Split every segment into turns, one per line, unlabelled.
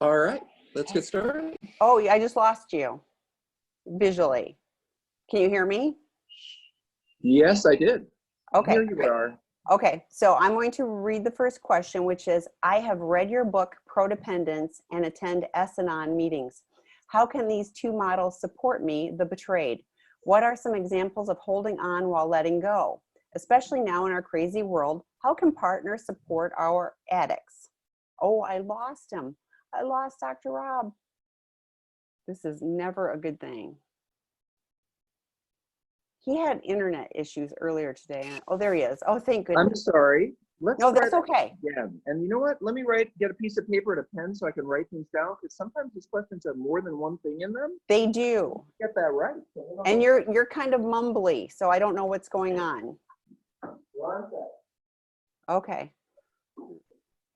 All right, let's get started.
Oh, I just lost you visually. Can you hear me?
Yes, I did.
Okay.
Here you are.
Okay, so I'm going to read the first question, which is, I have read your book, Prodependence, and attend S&On meetings. How can these two models support me, the betrayed? What are some examples of holding on while letting go? Especially now in our crazy world, how can partners support our addicts? Oh, I lost him. I lost Dr. Rob. This is never a good thing. He had internet issues earlier today. Oh, there he is. Oh, thank goodness.
I'm sorry. Let's
No, that's okay.
Again. And you know what? Let me get a piece of paper and a pen so I can write things down, because sometimes these questions have more than one thing in them.
They do.
Get that right.
And you're kind of mumbly, so I don't know what's going on. Okay.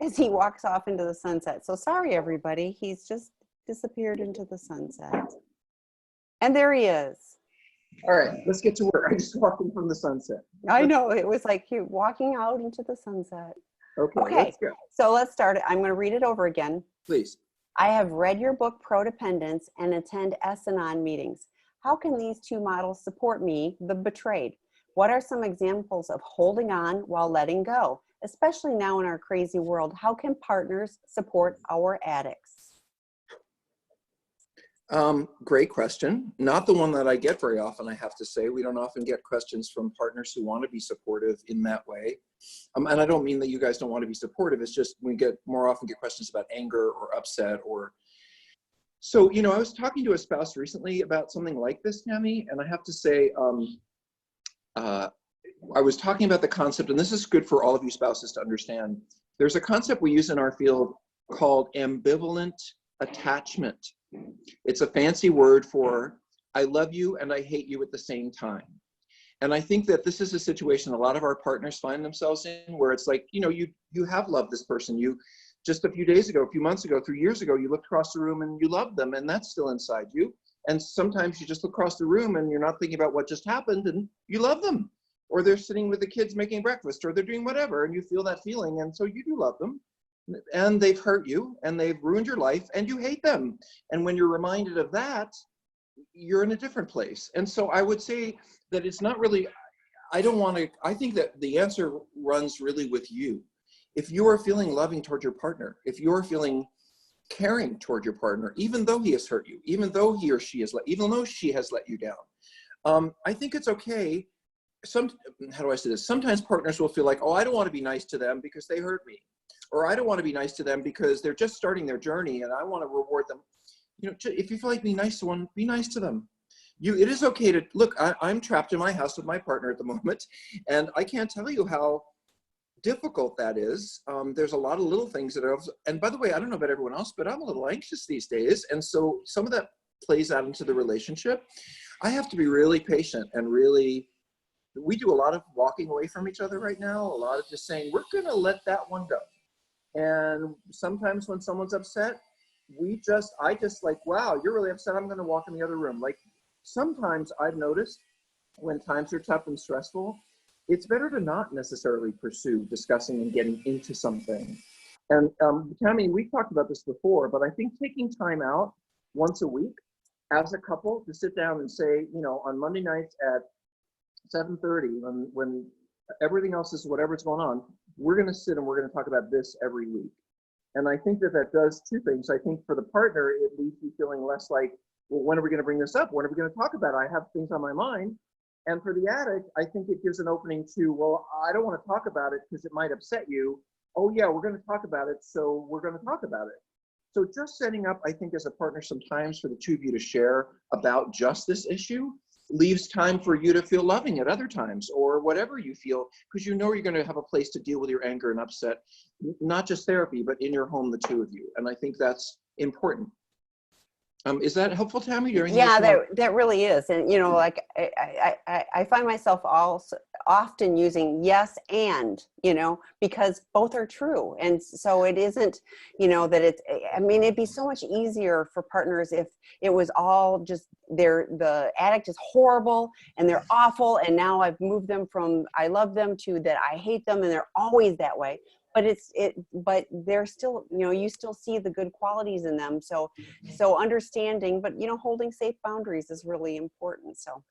As he walks off into the sunset. So sorry, everybody. He's just disappeared into the sunset. And there he is.
All right, let's get to work. I just walked in from the sunset.
I know, it was like you walking out into the sunset.
Okay, let's go.
So let's start it. I'm going to read it over again.
Please.
I have read your book, Prodependence, and attend S&On meetings. How can these two models support me, the betrayed? What are some examples of holding on while letting go? Especially now in our crazy world, how can partners support our addicts?
Great question. Not the one that I get very often, I have to say. We don't often get questions from partners who want to be supportive in that way. And I don't mean that you guys don't want to be supportive. It's just we more often get questions about anger or upset or... So, you know, I was talking to a spouse recently about something like this, Tammy, and I have to say, I was talking about the concept, and this is good for all of you spouses to understand. There's a concept we use in our field called ambivalent attachment. It's a fancy word for I love you and I hate you at the same time. And I think that this is a situation a lot of our partners find themselves in, where it's like, you know, you have loved this person. You just a few days ago, a few months ago, 3 years ago, you looked across the room and you loved them, and that's still inside you. And sometimes you just look across the room and you're not thinking about what just happened and you love them. Or they're sitting with the kids making breakfast, or they're doing whatever, and you feel that feeling, and so you do love them. And they've hurt you and they've ruined your life and you hate them. And when you're reminded of that, you're in a different place. And so I would say that it's not really, I think that the answer runs really with you. If you are feeling loving toward your partner, if you're feeling caring toward your partner, even though he has hurt you, even though he or she even though she has let you down, I think it's okay. How do I say this? Sometimes partners will feel like, oh, I don't want to be nice to them because they hurt me. Or I don't want to be nice to them because they're just starting their journey and I want to reward them. You know, if you feel like being nice to one, be nice to them. It is okay to, look, I'm trapped in my house with my partner at the moment, and I can't tell you how difficult that is. There's a lot of little things that are, and by the way, I don't know about everyone else, but I'm a little anxious these days. And so some of that plays out into the relationship. I have to be really patient and really, we do a lot of walking away from each other right now, a lot of just saying, we're going to let that one go. And sometimes when someone's upset, I just like, wow, you're really upset. I'm going to walk in the other room. Like sometimes I've noticed when times are tough and stressful, it's better to not necessarily pursue discussing and getting into something. And Tammy, we've talked about this before, but I think taking time out once a week as a couple to sit down and say, you know, on Monday nights at 7:30, when everything else is whatever's going on, we're going to sit and we're going to talk about this every week. And I think that does two things. I think for the partner, it leaves you feeling less like, well, when are we going to bring this up? When are we going to talk about it? I have things on my mind. And for the addict, I think it gives an opening to, well, I don't want to talk about it because it might upset you. Oh yeah, we're going to talk about it, so we're going to talk about it. So just setting up, I think, as a partner sometimes for the two of you to share about just this issue leaves time for you to feel loving at other times, or whatever you feel, because you know you're going to have a place to deal with your anger and upset, not just therapy, but in your home, the two of you. And I think that's important. Is that helpful, Tammy?
Yeah, that really is. And, you know, like I find myself also often using yes and, you know, because both are true. And so it isn't, you know, that it's, I mean, it'd be so much easier for partners if it was all just the addict is horrible and they're awful. And now I've moved them from I love them to that I hate them and they're always that way. but they're still, you still see the good qualities in them. So understanding, but holding safe boundaries is really important. So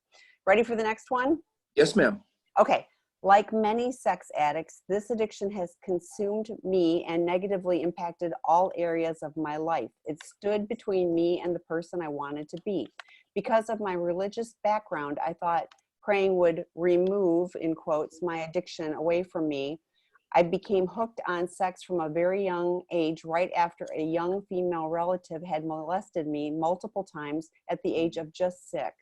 ready for the next one?
Yes, ma'am.
Okay. Like many sex addicts, this addiction has consumed me and negatively impacted all areas of my life. It stood between me and the person I wanted to be. Because of my religious background, I thought praying would remove, in quotes, my addiction away from me. I became hooked on sex from a very young age, right after a young female relative had molested me multiple times at the age of just 6.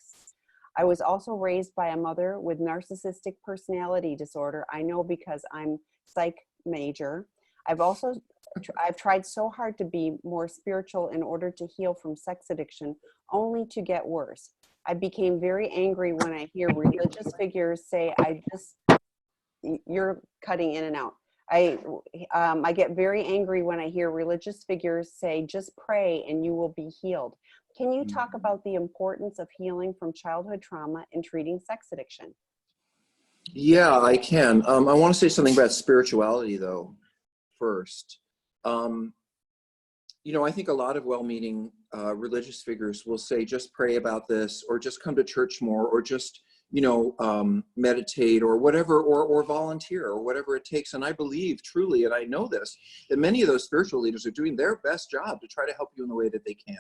I was also raised by a mother with narcissistic personality disorder. I know because I'm psych major. I've tried so hard to be more spiritual in order to heal from sex addiction, only to get worse. I became very angry when I hear religious figures say, you're cutting in and out. I get very angry when I hear religious figures say, just pray and you will be healed. Can you talk about the importance of healing from childhood trauma in treating sex addiction?
Yeah, I can. I want to say something about spirituality, though, first. I think a lot of well-meaning religious figures will say, just pray about this, or just come to church more, or just, meditate, or whatever, or volunteer, or whatever it takes. And I believe truly, and I know this, that many of those spiritual leaders are doing their best job to try to help you in the way that they can.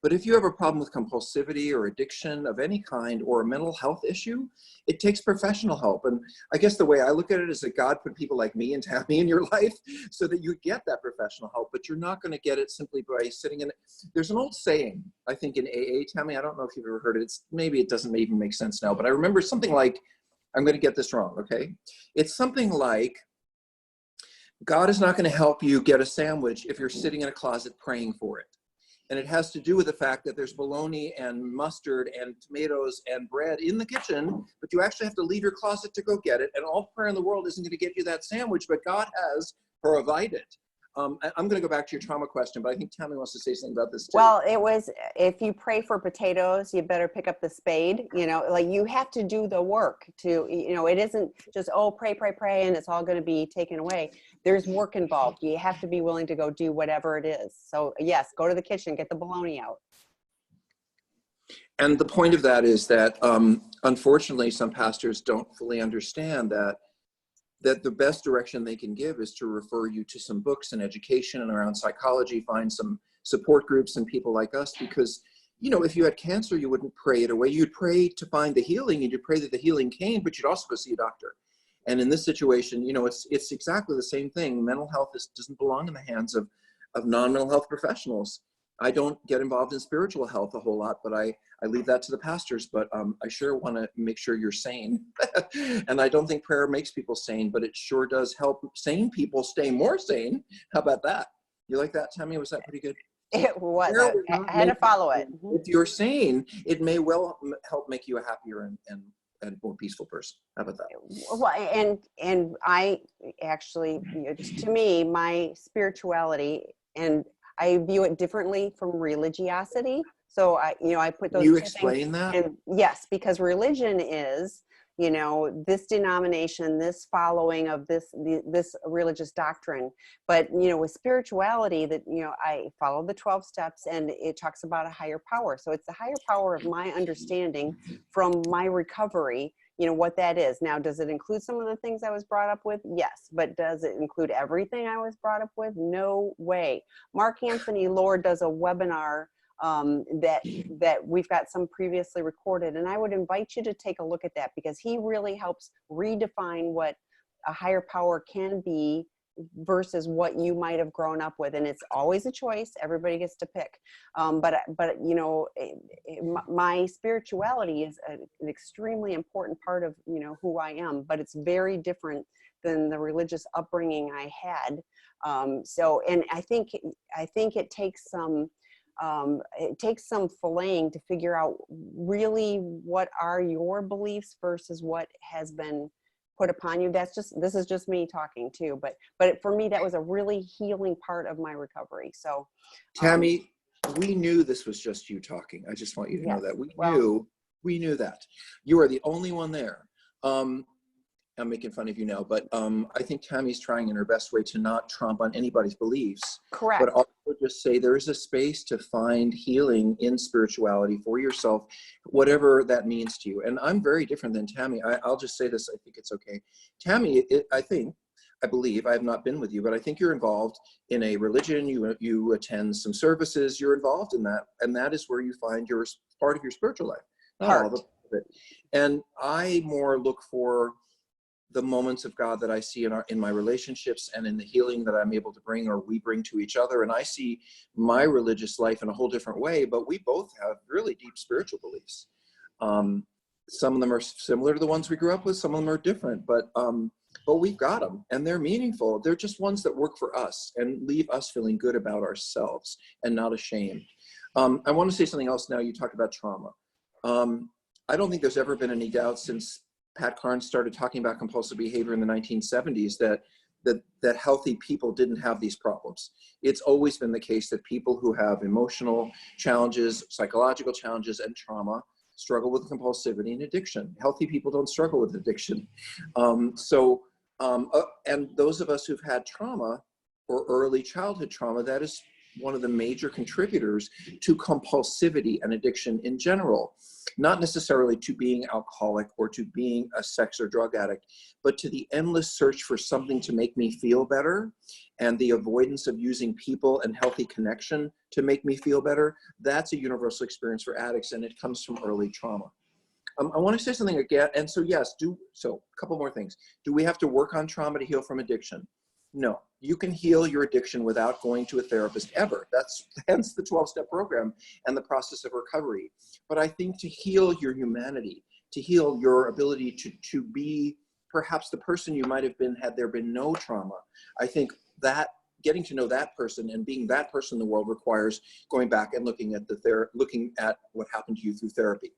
But if you have a problem with compulsivity or addiction of any kind, or a mental health issue, it takes professional help. And I guess the way I look at it is that God put people like me and Tammy in your life so that you get that professional help, but you're not going to get it simply by sitting in it. There's an old saying, I think in AA, Tammy, I don't know if you've ever heard it. Maybe it doesn't even make sense now, but I remember something like, I'm going to get this wrong, okay? It's something like, God is not going to help you get a sandwich if you're sitting in a closet praying for it. And it has to do with the fact that there's bologna and mustard and tomatoes and bread in the kitchen, but you actually have to leave your closet to go get it. And all prayer in the world isn't going to get you that sandwich, but God has provided. I'm going to go back to your trauma question, but I think Tammy wants to say something about this too.
Well, it was, if you pray for potatoes, you better pick up the spade. Like you have to do the work to, it isn't just, pray, and it's all going to be taken away. There's work involved. You have to be willing to go do whatever it is. So yes, go to the kitchen, get the bologna out.
And the point of that is that, unfortunately, some pastors don't fully understand that the best direction they can give is to refer you to some books and education and around psychology, find some support groups and people like us, because, if you had cancer, you wouldn't pray it away. You'd pray to find the healing, and you'd pray that the healing came, but you'd also go see a doctor. And in this situation, it's exactly the same thing. Mental health doesn't belong in the hands of non-mental health professionals. I don't get involved in spiritual health a whole lot, but I leave that to the pastors. But I sure want to make sure you're sane. And I don't think prayer makes people sane, but it sure does help sane people stay more sane. How about that? You like that, Tammy? Was that pretty good?
It was. I had to follow it.
If you're sane, it may well help make you a happier and more peaceful person. How about that?
Well, and I actually, to me, my spirituality, and I view it differently from religiosity. So I put those.
Can you explain that?
And yes, because religion is, this denomination, this following of this religious doctrine. But, with spirituality, that, I follow the 12 steps, and it talks about a higher power. So it's the higher power of my understanding from my recovery, what that is. Now, does it include some of the things I was brought up with? Yes. But does it include everything I was brought up with? No way. Mark Anthony Lord does a webinar that we've got some previously recorded, and I would invite you to take a look at that, because he really helps redefine what a higher power can be versus what you might have grown up with. And it's always a choice. Everybody gets to pick. But my spirituality is an extremely important part of, who I am, but it's very different than the religious upbringing I had. And I think it takes some filleting to figure out really what are your beliefs versus what has been put upon you. This is just me talking too, but for me, that was a really healing part of my recovery. So
Tammy, we knew this was just you talking. I just want you to know that we knew that you are the only one there. And I'm making fun of you now, but I think Tammy's trying in her best way to not trump on anybody's beliefs.
Correct.
But also just say there is a space to find healing in spirituality for yourself, whatever that means to you. And I'm very different than Tammy. I'll just say this, I think it's okay. Tammy, I believe, I have not been with you, but I think you're involved in a religion, you attend some services, you're involved in that, and that is where you find your part of your spiritual life. Not all of it. And I more look for the moments of God that I see in my relationships and in the healing that I'm able to bring or we bring to each other. And I see my religious life in a whole different way, but we both have really deep spiritual beliefs. Some of them are similar to the ones we grew up with. Some of them are different, but we've got them and they're meaningful. They're just ones that work for us and leave us feeling good about ourselves and not ashamed. I want to say something else now. You talked about trauma. I don't think there's ever been any doubt since Pat Carnes started talking about compulsive behavior in the 1970s that healthy people didn't have these problems. It's always been the case that people who have emotional challenges, psychological challenges, and trauma struggle with compulsivity and addiction. Healthy people don't struggle with addiction. And those of us who've had trauma or early childhood trauma, that is one of the major contributors to compulsivity and addiction in general. Not necessarily to being alcoholic or to being a sex or drug addict, but to the endless search for something to make me feel better and the avoidance of using people and healthy connection to make me feel better. That's a universal experience for addicts, and it comes from early trauma. I want to say something again. And so, yes, a couple more things. Do we have to work on trauma to heal from addiction? No, you can heal your addiction without going to a therapist ever. That's hence the 12-step program and the process of recovery. But I think to heal your humanity, to heal your ability to be perhaps the person you might have been had there been no trauma, I think that getting to know that person and being that person in the world requires going back and looking at what happened to you through therapy.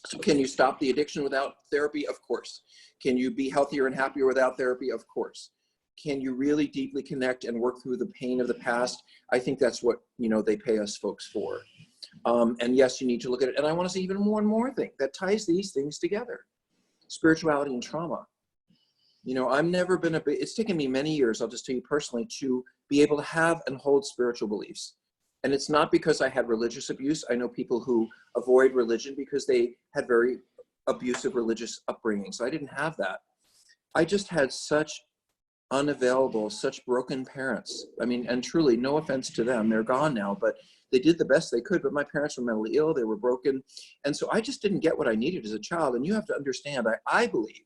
So can you stop the addiction without therapy? Of course. Can you be healthier and happier without therapy? Of course. Can you really deeply connect and work through the pain of the past? I think that's what, they pay us folks for. And yes, you need to look at it. And I want to say even one more thing that ties these things together. Spirituality and trauma. I've never been it's taken me many years, I'll just tell you personally, to be able to have and hold spiritual beliefs. And it's not because I had religious abuse. I know people who avoid religion because they had very abusive religious upbringing. So I didn't have that. I just had such unavailable, such broken parents. I mean, and truly, no offense to them, they're gone now, but they did the best they could. But my parents were mentally ill, they were broken. And so I just didn't get what I needed as a child. And you have to understand, I believe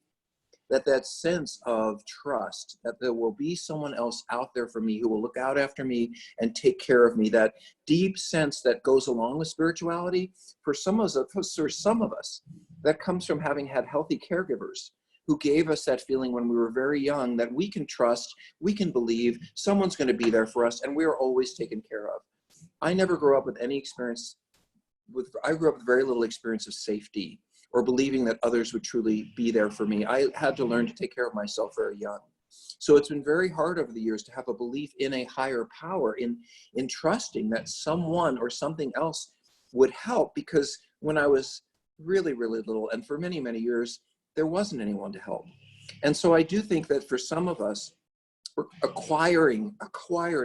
that sense of trust, that there will be someone else out there for me who will look out after me and take care of me, that deep sense that goes along with spirituality, for some of us, that comes from having had healthy caregivers who gave us that feeling when we were very young that we can trust, we can believe, someone's going to be there for us, and we are always taken care of. I never grew up with any experience I grew up with very little experience of safety or believing that others would truly be there for me. I had to learn to take care of myself very young. So it's been very hard over the years to have a belief in a higher power, in trusting that someone or something else would help, because when I was really, really little, and for many, many years, there wasn't anyone to help. And so I do think that for some of us, acquiring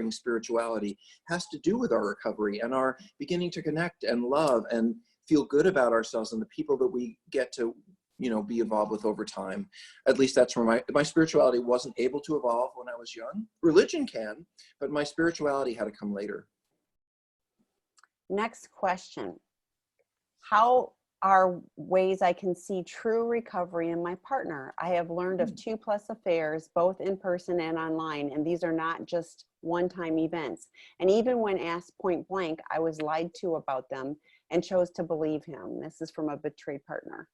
spirituality has to do with our recovery and our beginning to connect and love and feel good about ourselves and the people that we get to, be involved with over time. At least that's where my spirituality wasn't able to evolve when I was young. Religion can, but my spirituality had to come later.
Next question. How are ways I can see true recovery in my partner? I have learned of 2+ affairs, both in person and online, and these are not just one-time events. And even when asked point blank, I was lied to about them and chose to believe him. This is from a betrayed partner.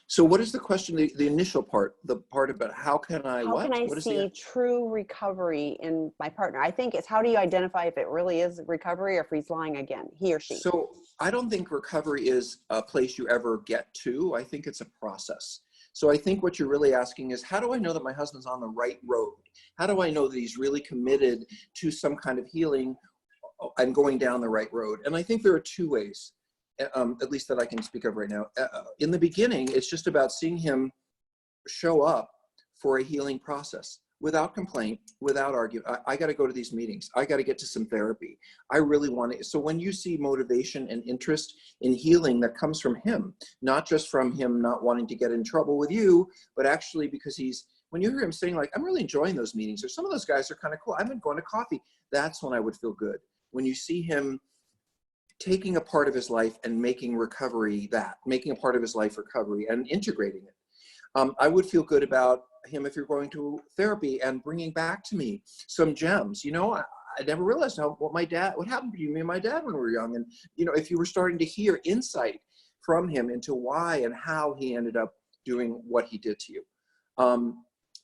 So what is the question, the initial part, the part about how can I
see true recovery in my partner? I think it's how do you identify if it really is recovery or if he's lying again, he or she?
So I don't think recovery is a place you ever get to. I think it's a process. So I think what you're really asking is, how do I know that my husband's on the right road? How do I know that he's really committed to some kind of healing and going down the right road? And I think there are 2 ways. At least that I can speak of right now. In the beginning, it's just about seeing him show up for a healing process without complaint, without argument. I got to go to these meetings. I got to get to some therapy. I really want to. So when you see motivation and interest in healing that comes from him, not just from him not wanting to get in trouble with you, but actually because when you hear him saying like, I'm really enjoying those meetings, or some of those guys are kind of cool, I've been going to coffee, that's when I would feel good. When you see him taking a part of his life and making a part of his life recovery and integrating it. I would feel good about him if you're going to therapy and bringing back to me some gems. I never realized what happened to me and my dad when we were young. And, if you were starting to hear insight from him into why and how he ended up doing what he did to you.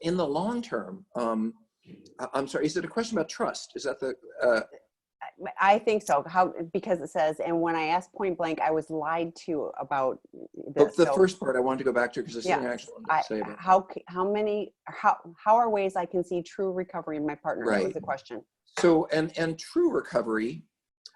In the long term, I'm sorry, is it a question about trust? Is that
I think so. Because it says, and when I asked point blank, I was lied to about this.
The first part I wanted to go back to because I actually wanted to say about
how are ways I can see true recovery in my partner?
Right.
That was the question.
So, and true recovery,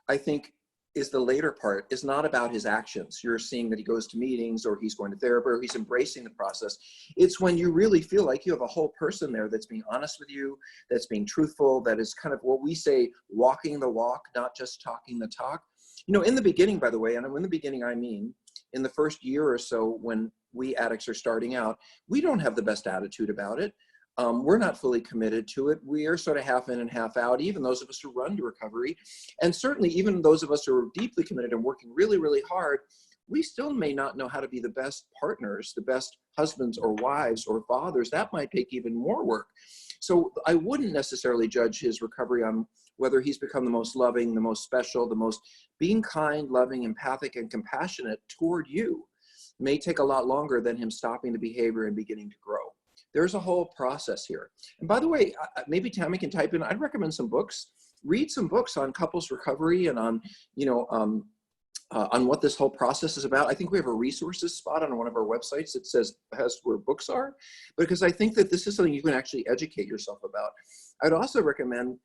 I think, is the later part, is not about his actions. You're seeing that he goes to meetings or he's going to therapy or he's embracing the process. It's when you really feel like you have a whole person there that's being honest with you, that's being truthful, that is kind of what we say, walking the walk, not just talking the talk. In the beginning, by the way, and in the beginning, I mean, in the first year or so when we addicts are starting out, we don't have the best attitude about it. We're not fully committed to it. We are sort of half in and half out, even those of us who run to recovery. And certainly even those of us who are deeply committed and working really, really hard, we still may not know how to be the best partners, the best husbands or wives or fathers. That might take even more work. So I wouldn't necessarily judge his recovery on whether he's become the most loving, the most special, the most being kind, loving, empathic, and compassionate toward you. May take a lot longer than him stopping the behavior and beginning to grow. There's a whole process here. And by the way, maybe Tammy can type in, I'd recommend some books. Read some books on couples recovery and on what this whole process is about. I think we have a resources spot on one of our websites that has where books are, because I think that this is something you can actually educate yourself about. I'd also recommend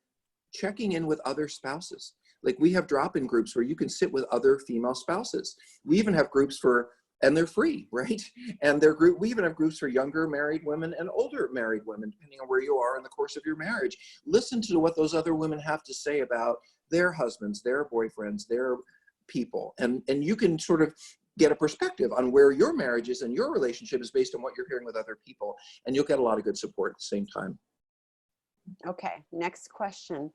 checking in with other spouses. Like we have drop-in groups where you can sit with other female spouses. We even have groups and they're free, right? And we even have groups for younger married women and older married women, depending on where you are in the course of your marriage. Listen to what those other women have to say about their husbands, their boyfriends, their people. And you can sort of get a perspective on where your marriage is and your relationship is based on what you're hearing with other people. And you'll get a lot of good support at the same time.
Okay, next question.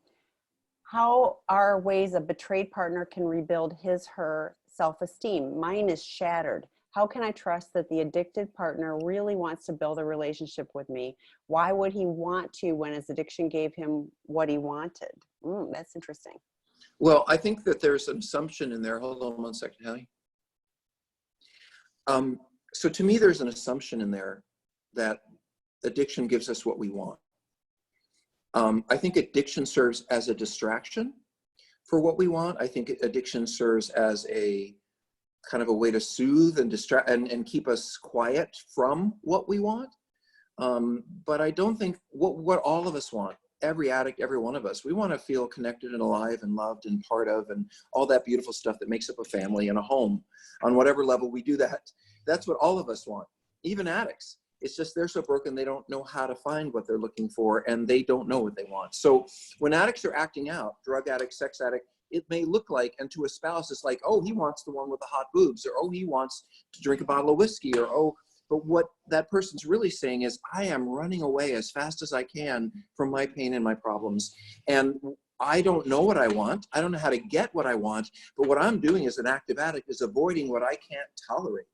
How are ways a betrayed partner can rebuild her self-esteem? Mine is shattered. How can I trust that the addicted partner really wants to build a relationship with me? Why would he want to when his addiction gave him what he wanted? That's interesting.
Well, I think that there's an assumption in there. Hold on one second, Hallie. So to me, there's an assumption in there that addiction gives us what we want. I think addiction serves as a distraction for what we want. I think addiction serves as a kind of a way to soothe and distract and keep us quiet from what we want. But I don't think what all of us want, every addict, every one of us, we want to feel connected and alive and loved and part of and all that beautiful stuff that makes up a family and a home. On whatever level we do that, that's what all of us want, even addicts. It's just they're so broken, they don't know how to find what they're looking for and they don't know what they want. So when addicts are acting out, drug addict, sex addict, it may look like, and to a spouse, it's like, oh, he wants the one with the hot boobs, or oh, he wants to drink a bottle of whiskey, or oh, but what that person's really saying is, I am running away as fast as I can from my pain and my problems. And I don't know what I want. I don't know how to get what I want, but what I'm doing as an active addict is avoiding what I can't tolerate.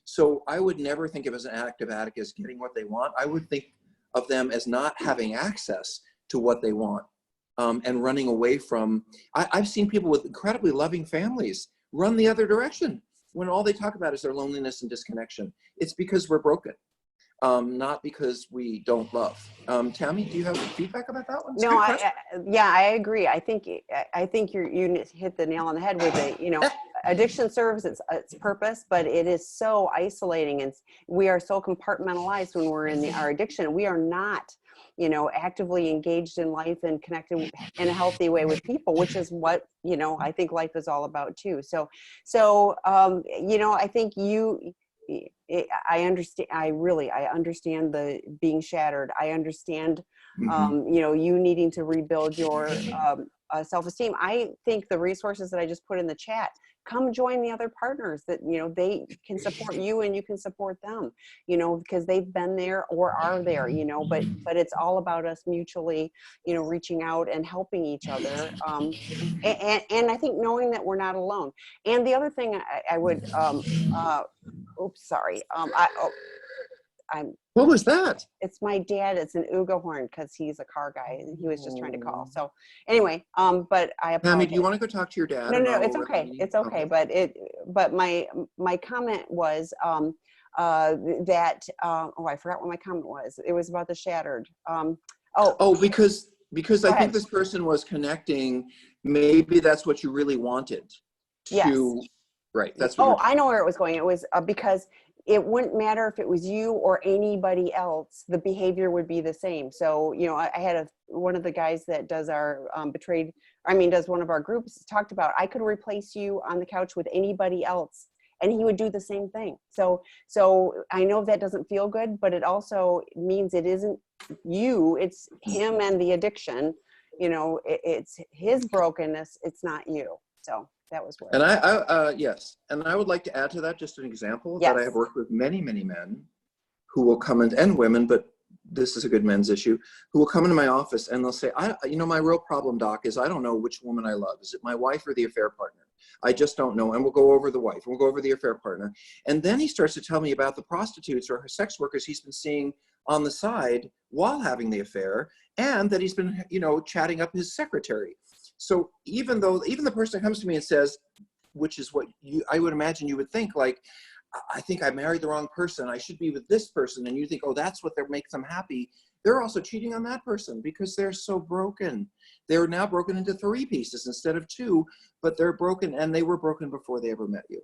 So I would never think of as an active addict as getting what they want. I would think of them as not having access to what they want. And running away from, I've seen people with incredibly loving families run the other direction when all they talk about is their loneliness and disconnection. It's because we're broken, not because we don't love. Tammy, do you have feedback about that one?
No, I agree. I think you hit the nail on the head with it. Addiction serves its purpose, but it is so isolating, and we are so compartmentalized when we're in our addiction. We are not actively engaged in life and connected in a healthy way with people, which is what, I think life is all about too. So, I think I understand. I understand the being shattered. I understand, you needing to rebuild your self-esteem. I think the resources that I just put in the chat, come join the other partners that, they can support you and you can support them, because they've been there or are there, but it's all about us mutually, reaching out and helping each other. And I think knowing that we're not alone. And the other thing I would, oops, sorry.
What was that?
It's my dad. It's an Ugo horn because he's a car guy and he was just trying to call. So anyway, but I apologize.
Tammy, do you want to go talk to your dad?
No, it's okay. It's okay. But my comment was that I forgot what my comment was. It was about the shattered.
Because I think this person was connecting. Maybe that's what you really wanted.
Yes.
Right. That's what.
I know where it was going. It was because it wouldn't matter if it was you or anybody else, the behavior would be the same. So, I had one of the guys that does our does one of our groups talked about, I could replace you on the couch with anybody else and he would do the same thing. So I know that doesn't feel good, but it also means it isn't you, it's him and the addiction, it's his brokenness. It's not you. So that was what.
And yes. And I would like to add to that just an example that I have worked with many, many men who will come in, and women, but this is a good men's issue, who will come into my office and they'll say, my real problem, doc, is I don't know which woman I love. Is it my wife or the affair partner? I just don't know. And we'll go over the wife, we'll go over the affair partner. And then he starts to tell me about the prostitutes or sex workers he's been seeing on the side while having the affair, and that he's been, chatting up his secretary. So even the person comes to me and says, which is what I would imagine you would think, like, I think I married the wrong person. I should be with this person. And you think, oh, that's what makes them happy. They're also cheating on that person because they're so broken. They're now broken into 3 pieces instead of 2, but they're broken, and they were broken before they ever met you.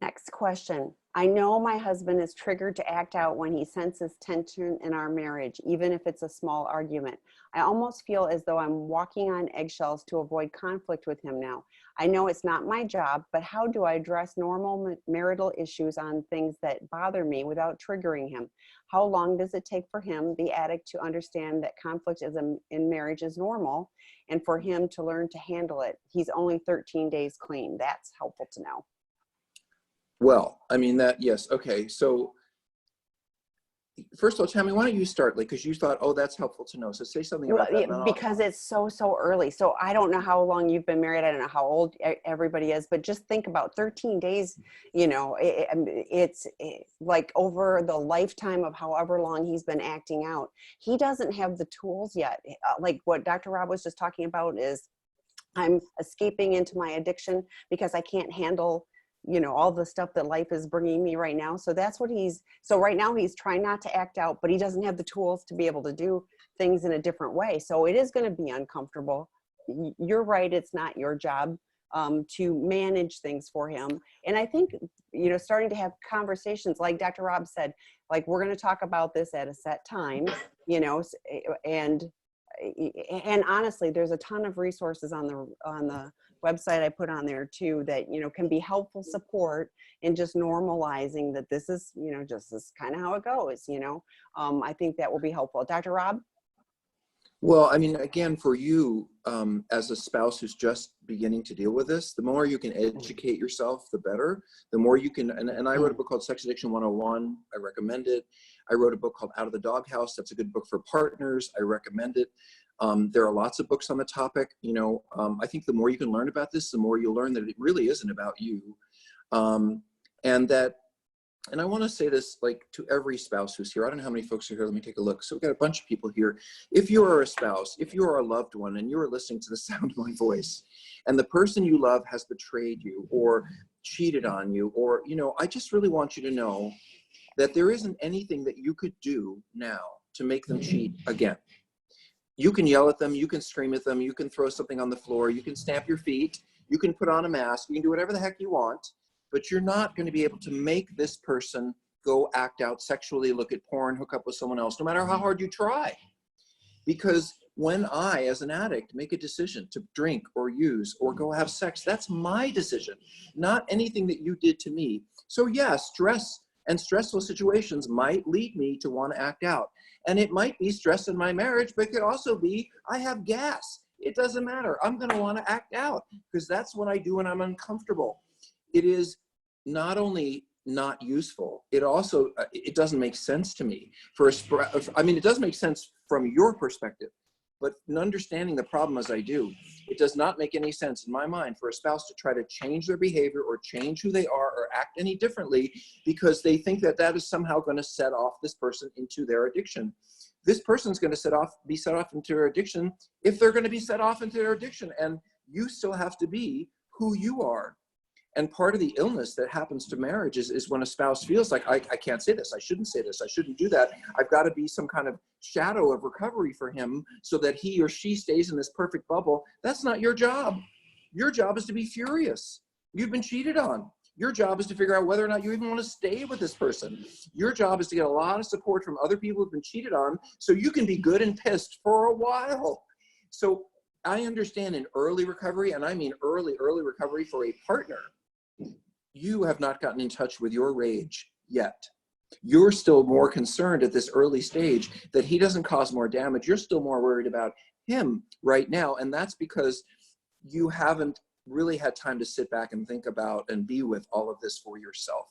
Next question. I know my husband is triggered to act out when he senses tension in our marriage, even if it's a small argument. I almost feel as though I'm walking on eggshells to avoid conflict with him now. I know it's not my job, but how do I address normal marital issues on things that bother me without triggering him? How long does it take for him, the addict, to understand that conflict in marriage is normal and for him to learn to handle it? He's only 13 days clean. That's helpful to know.
Well, yes. Okay. So first of all, Tammy, why don't you start? Because you thought, oh, that's helpful to know. So say something about that.
Because it's so early. So I don't know how long you've been married. I don't know how old everybody is, but just think about 13 days, it's like over the lifetime of however long he's been acting out. He doesn't have the tools yet. Like what Dr. Rob was just talking about is I'm escaping into my addiction because I can't handle all the stuff that life is bringing me right now. So that's what so right now he's trying not to act out, but he doesn't have the tools to be able to do things in a different way. So it is going to be uncomfortable. You're right. It's not your job to manage things for him. And I think, starting to have conversations like Dr. Rob said, like, we're going to talk about this at a set time, and honestly, there's a ton of resources on the website I put on there too that, can be helpful support in just normalizing that this is, just this kind of how it goes, I think that will be helpful. Dr. Rob?
Well, again, for you, as a spouse who's just beginning to deal with this, the more you can educate yourself, the better. The more you can, and I wrote a book called Sex Addiction 101. I recommend it. I wrote a book called Out of the Doghouse. That's a good book for partners. I recommend it. There are lots of books on the topic. I think the more you can learn about this, the more you'll learn that it really isn't about you. And I want to say this, like, to every spouse who's here. I don't know how many folks are here. Let me take a look. So we've got a bunch of people here. If you are a spouse, if you are a loved one, and you are listening to the sound of my voice, and the person you love has betrayed you or cheated on you, or, I just really want you to know that there isn't anything that you could do now to make them cheat again. You can yell at them, you can scream at them, you can throw something on the floor, you can stamp your feet, you can put on a mask, you can do whatever the heck you want, but you're not going to be able to make this person go act out sexually, look at porn, hook up with someone else, no matter how hard you try. Because When I, as an addict, make a decision to drink or use or go have sex, that's my decision, not anything that you did to me. So yeah, stress and stressful situations might lead me to want to act out. And it might be stress in my marriage, but it could also be I have gas. It doesn't matter. I'm going to want to act out because that's what I do when I'm uncomfortable. It is not only not useful, it also, it doesn't make sense to me. It does make sense from your perspective, but in understanding the problem as I do, it does not make any sense in my mind for a spouse to try to change their behavior or change who they are or act any differently because they think that that is somehow going to set off this person into their addiction. This person's going to be set off into their addiction if they're going to be set off into their addiction, and you still have to be who you are. And part of the illness that happens to marriage is when a spouse feels like, I can't say this, I shouldn't say this, I shouldn't do that. I've got to be some kind of shadow of recovery for him so that he or she stays in this perfect bubble. That's not your job. Your job is to be furious. You've been cheated on. Your job is to figure out whether or not you even want to stay with this person. Your job is to get a lot of support from other people who've been cheated on so you can be good and pissed for a while. So I understand in early recovery, and I mean early recovery for a partner, you have not gotten in touch with your rage yet. You're still more concerned at this early stage that he doesn't cause more damage. You're still more worried about him right now. And that's because you haven't really had time to sit back and think about and be with all of this for yourself.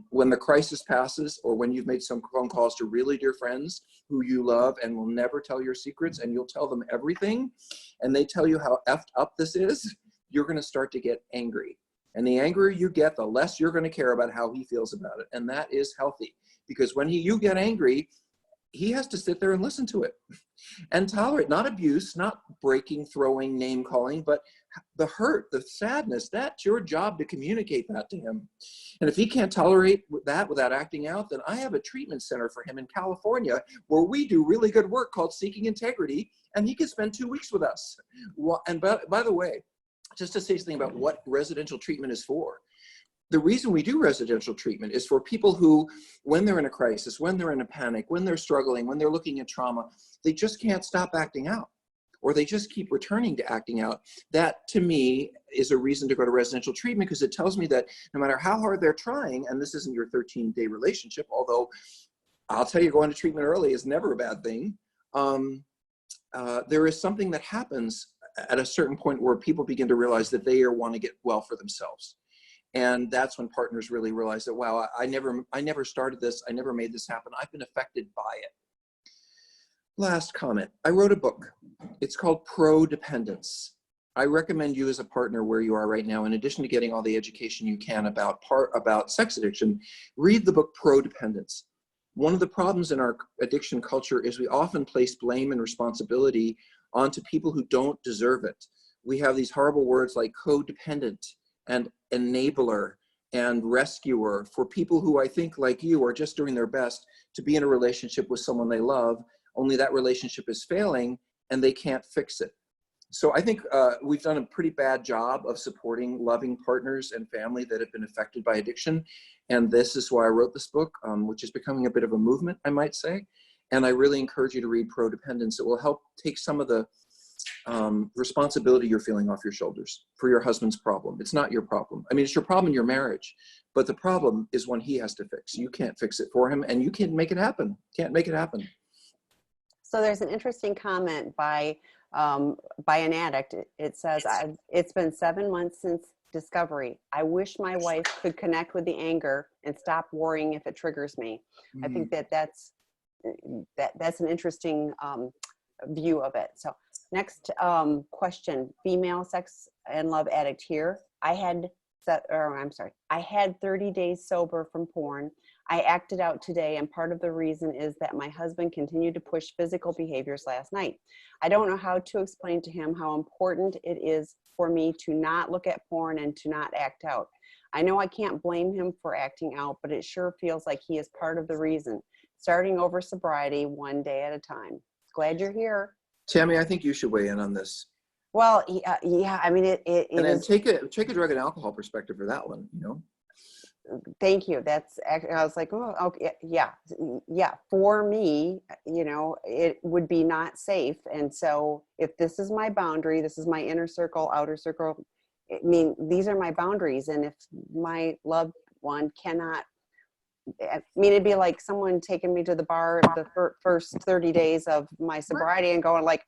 When the crisis passes, or when you've made some phone calls to really dear friends who you love and will never tell your secrets, and you'll tell them everything, and they tell you how effed up this is, you're going to start to get angry. And the angrier you get, the less you're going to care about how he feels about it. And that is healthy, because when you get angry, he has to sit there and listen to it and tolerate, not abuse, not breaking, throwing, name calling, but the hurt, the sadness. That's your job to communicate that to him. And if he can't tolerate that without acting out, then I have a treatment center for him in California where we do really good work called Seeking Integrity, and he can spend 2 weeks with us. Well, and by the way, just to say something about what residential treatment is for. The reason we do residential treatment is for people who, when they're in a crisis, when they're in a panic, when they're struggling, when they're looking at trauma, they just can't stop acting out, or they just keep returning to acting out. That, to me, is a reason to go to residential treatment, because it tells me that no matter how hard they're trying, and this isn't your 13-day relationship, although I'll tell you, going to treatment early is never a bad thing. There is something that happens at a certain point where people begin to realize that they want to get well for themselves. And that's when partners really realize that, wow, I never started this. I never made this happen. I've been affected by it. Last comment. I wrote a book. It's called Pro-Dependence. I recommend you as a partner where you are right now, in addition to getting all the education you can about sex addiction, read the book Pro-Dependence. One of the problems in our addiction culture is we often place blame and responsibility onto people who don't deserve it. We have these horrible words like codependent and enabler and rescuer for people who, I think, like you, are just doing their best to be in a relationship with someone they love, only that relationship is failing and they can't fix it. So I think we've done a pretty bad job of supporting loving partners and family that have been affected by addiction. And this is why I wrote this book, which is becoming a bit of a movement, I might say. And I really encourage you to read Pro-Dependence. It will help take some of the responsibility you're feeling off your shoulders for your husband's problem. It's not your problem. I mean, it's your problem in your marriage, but the problem is one he has to fix. You can't fix it for him, and you can't make it happen. Can't make it happen.
So there's an interesting comment by an addict. It says, it's been 7 months since discovery. I wish my wife could connect with the anger and stop worrying if it triggers me. I think that's an interesting view of it. So next question, female sex and love addict here. I had 30 days sober from porn. I acted out today, and part of the reason is that my husband continued to push physical behaviors last night. I don't know how to explain to him how important it is for me to not look at porn and to not act out. I know I can't blame him for acting out, but it sure feels like he is part of the reason. Starting over sobriety one day at a time. Glad you're here.
Tammy, I think you should weigh in on this.
Well, yeah. I mean, it
and then
is.
take a drug and alcohol perspective for that one. You know.
Thank you. That's actually, I was like, oh, okay, yeah, yeah. For me, you know, it would be not safe. And so if this is my boundary, this is my inner circle, outer circle. I mean, these are my boundaries. And if my loved one cannot, I mean, it'd be like someone taking me to the bar the first 30 days of my sobriety and going like,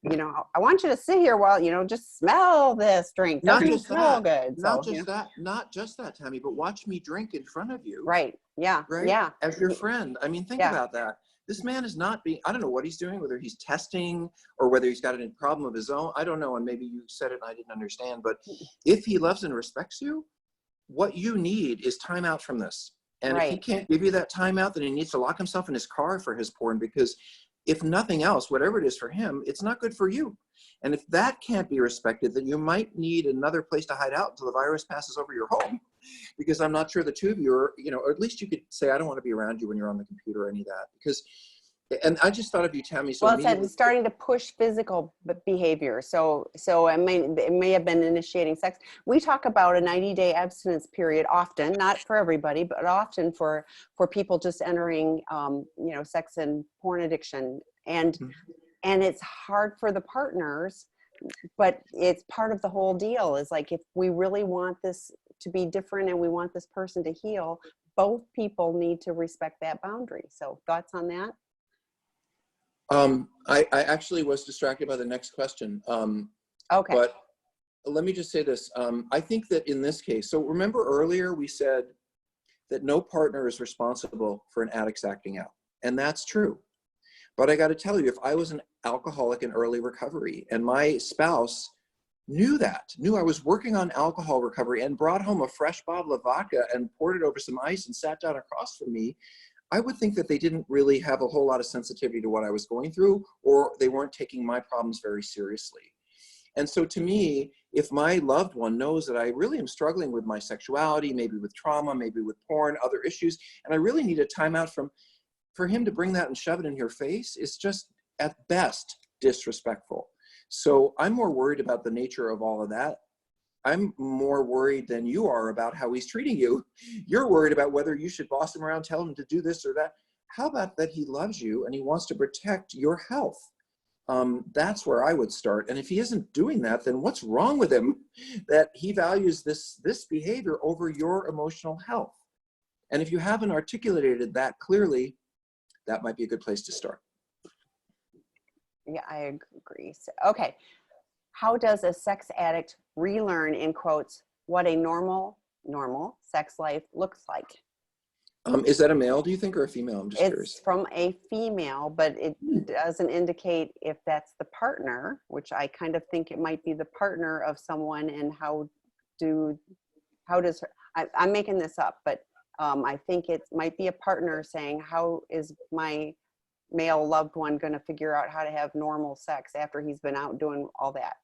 you know, I want you to sit here while, you know, just smell this drink.
Not
Doesn't it
just
smell
that,
good?
not
So, you
just
know,
that, not just that, Tammy, but watch me drink in front of you,
right. Yeah.
right?
Yeah.
As your friend. I mean, think
Yeah.
about that. This man is not being, I don't know what he's doing, whether he's testing or whether he's got a problem of his own. I don't know. And maybe you said it and I didn't understand, but if he loves and respects you, what you need is time out from this. And if he
Right.
can't give you that time out, then he needs to lock himself in his car for his porn, because if nothing else, whatever it is for him, it's not good for you. And if that can't be respected, then you might need another place to hide out until the virus passes over your home, because I'm not sure the two of you are, you know, or at least you could say, I don't want to be around you when you're on the computer or any of that. Because, and I just thought of you, Tammy. So
Well, it's starting to push physical behavior. So it may have been initiating sex. We talk about a 90-day abstinence period often, not for everybody, but often for people just entering, you know, sex and porn addiction. And it's hard for the partners, but it's part of the whole deal. Is like, if we really want this to be different and we want this person to heal, both people need to respect that boundary. So thoughts on that?
I actually was distracted by the next question.
Okay.
But let me just say this. I think that in this case, so remember earlier we said that no partner is responsible for an addict's acting out. And that's true. But I got to tell you, if I was an alcoholic in early recovery and my spouse knew I was working on alcohol recovery and brought home a fresh bottle of vodka and poured it over some ice and sat down across from me, I would think that they didn't really have a whole lot of sensitivity to what I was going through, or they weren't taking my problems very seriously. And so to me, if my loved one knows that I really am struggling with my sexuality, maybe with trauma, maybe with porn, other issues, and I really need a timeout for him to bring that and shove it in your face, is just at best disrespectful. So I'm more worried about the nature of all of that. I'm more worried than you are about how he's treating you. You're worried about whether you should boss him around, tell him to do this or that. How about that he loves you and he wants to protect your health? That's where I would start. And if he isn't doing that, then what's wrong with him that he values this behavior over your emotional health? And if you haven't articulated that clearly, that might be a good place to start.
Yeah, I agree. So, okay. How does a sex addict relearn, in quotes, what a normal sex life looks like?
Is that a male, do you think, or a female? I'm just curious.
It's from a female, but it doesn't indicate if that's the partner, which I kind of think it might be the partner of someone. And I'm making this up, but I think it might be a partner saying, how is my male loved one going to figure out how to have normal sex after he's been out doing all that?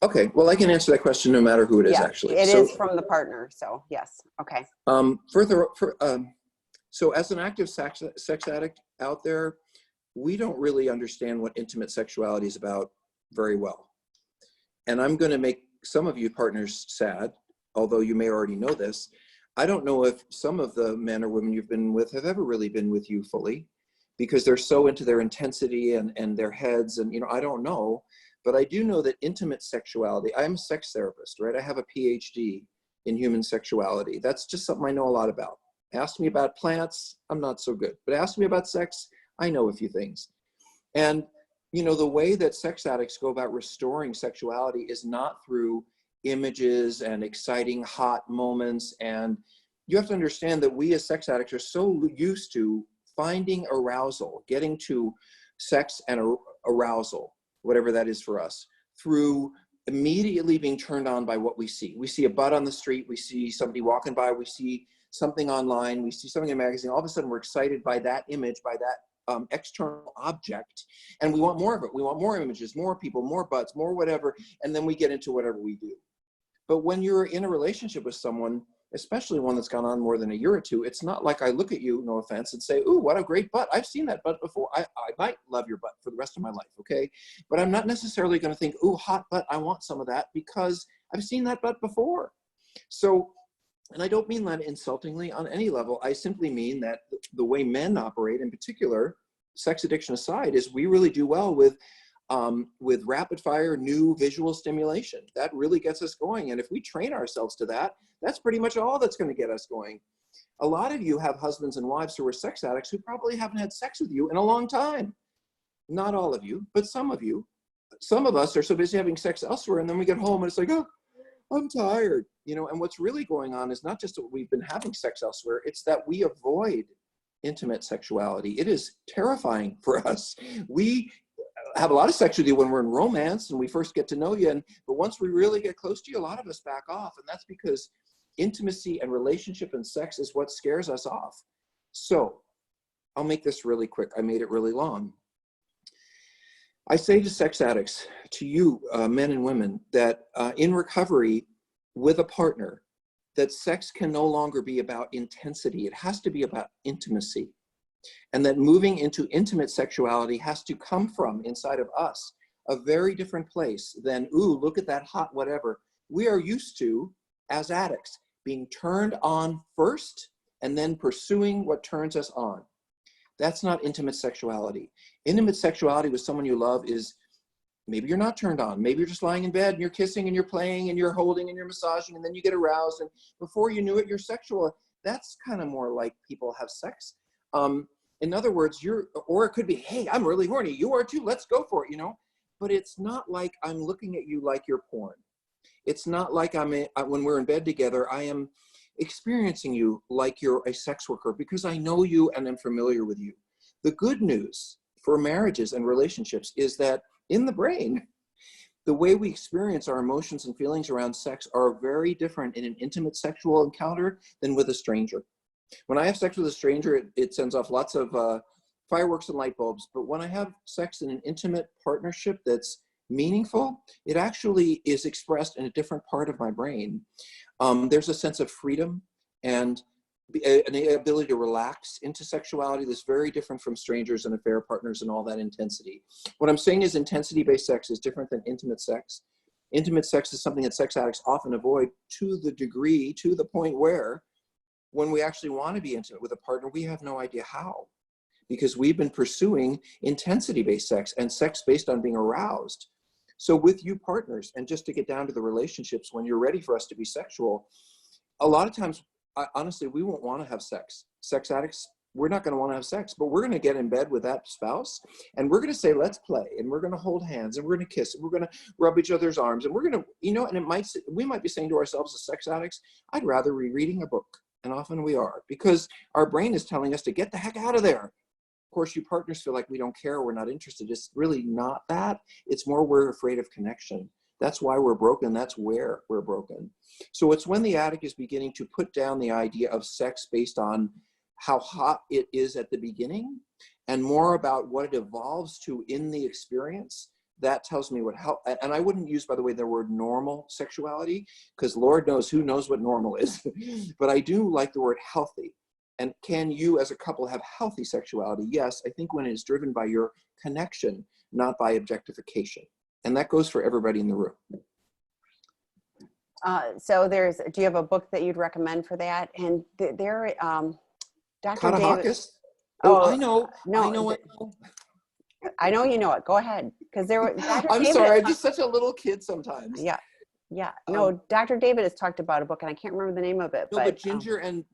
Okay, well, I can answer that question no matter who it is,
Yeah,
actually.
It is from the partner, so yes. Okay.
So as an active sex addict out there, we don't really understand what intimate sexuality is about very well. And I'm going to make some of you partners sad, although you may already know this. I don't know if some of the men or women you've been with have ever really been with you fully, because they're so into their intensity and their heads, and, you know, I don't know. But I do know that intimate sexuality, I'm a sex therapist, right? I have a PhD in human sexuality. That's just something I know a lot about. Ask me about plants, I'm not so good. But ask me about sex, I know a few things. And, you know, the way that sex addicts go about restoring sexuality is not through images and exciting hot moments. And you have to understand that we as sex addicts are so used to finding arousal, getting to sex and arousal, whatever that is for us, through immediately being turned on by what we see. We see a butt on the street, we see somebody walking by, we see something online, we see something in a magazine, all of a sudden we're excited by that image, by that external object, and we want more of it. We want more images, more people, more butts, more whatever, and then we get into whatever we do. But when you're in a relationship with someone, especially one that's gone on more than a year or two, it's not like I look at you, no offense, and say, ooh, what a great butt. I've seen that butt before. I might love your butt for the rest of my life, okay? But I'm not necessarily going to think, ooh, hot butt, I want some of that, because I've seen that butt before. So And I don't mean that insultingly on any level. I simply mean that the way men operate in particular, sex addiction aside, is we really do well with rapid fire new visual stimulation. That really gets us going. And if we train ourselves to that, that's pretty much all that's going to get us going. A lot of you have husbands and wives who are sex addicts who probably haven't had sex with you in a long time. Not all of you, but some of you. Some of us are so busy having sex elsewhere, and then we get home and it's like, oh, I'm tired, you know. And what's really going on is not just that we've been having sex elsewhere, it's that we avoid intimate sexuality. It is terrifying for us. We have a lot of sex with you when we're in romance and we first get to know you, but once we really get close to you, a lot of us back off, and that's because intimacy and relationship and sex is what scares us off. So I'll make this really quick. I made it really long. I say to sex addicts, to you, men and women, that in recovery with a partner, that sex can no longer be about intensity. It has to be about intimacy. And that moving into intimate sexuality has to come from inside of us, a very different place than, ooh, look at that hot whatever. We are used to, as addicts, being turned on first and then pursuing what turns us on. That's not intimate sexuality. Intimate sexuality with someone you love is, maybe you're not turned on. Maybe you're just lying in bed and you're kissing and you're playing and you're holding and you're massaging, and then you get aroused, and before you knew it, you're sexual. That's kind of more like people have sex. In other words, or it could be, hey, I'm really horny. You are too. Let's go for it, you know? But it's not like I'm looking at you like you're porn. It's not like when we're in bed together, I am experiencing you like you're a sex worker because I know you and am familiar with you. The good news for marriages and relationships is that in the brain, the way we experience our emotions and feelings around sex are very different in an intimate sexual encounter than with a stranger. When I have sex with a stranger, it sends off lots of fireworks and light bulbs. But when I have sex in an intimate partnership that's meaningful, it actually is expressed in a different part of my brain. There's a sense of freedom and an ability to relax into sexuality that's very different from strangers and affair partners and all that intensity. What I'm saying is intensity-based sex is different than intimate sex. Intimate sex is something that sex addicts often avoid to the point where when we actually want to be intimate with a partner, we have no idea how, because we've been pursuing intensity-based sex and sex based on being aroused. So with you partners, and just to get down to the relationships, when you're ready for us to be sexual, a lot of times, honestly, we won't want to have sex. Sex addicts, we're not going to want to have sex, but we're going to get in bed with that spouse and we're going to say, let's play, and we're going to hold hands and we're going to kiss and we're going to rub each other's arms, and we're going to, you know, and we might be saying to ourselves as sex addicts, I'd rather be reading a book. And often we are, because our brain is telling us to get the heck out of there. Of course, you partners feel like we don't care, we're not interested. It's really not that. It's more we're afraid of connection. That's why we're broken. That's where we're broken. So it's when the addict is beginning to put down the idea of sex based on how hot it is at the beginning and more about what it evolves to in the experience. That tells me what help. And I wouldn't use, by the way, the word normal sexuality, because Lord knows who knows what normal is. But I do like the word healthy. And can you as a couple have healthy sexuality? Yes, I think when it's driven by your connection, not by objectification. And that goes for everybody in the room.
So do you have a book that you'd recommend for that? And Dr. David.
Oh, I know.
No, I know you know it. Go ahead, because Dr.
I'm
David
sorry, I'm just such a little kid sometimes.
Yeah. No, Dr. David has talked about a book, and I can't remember the name of it.
No, but Ginger and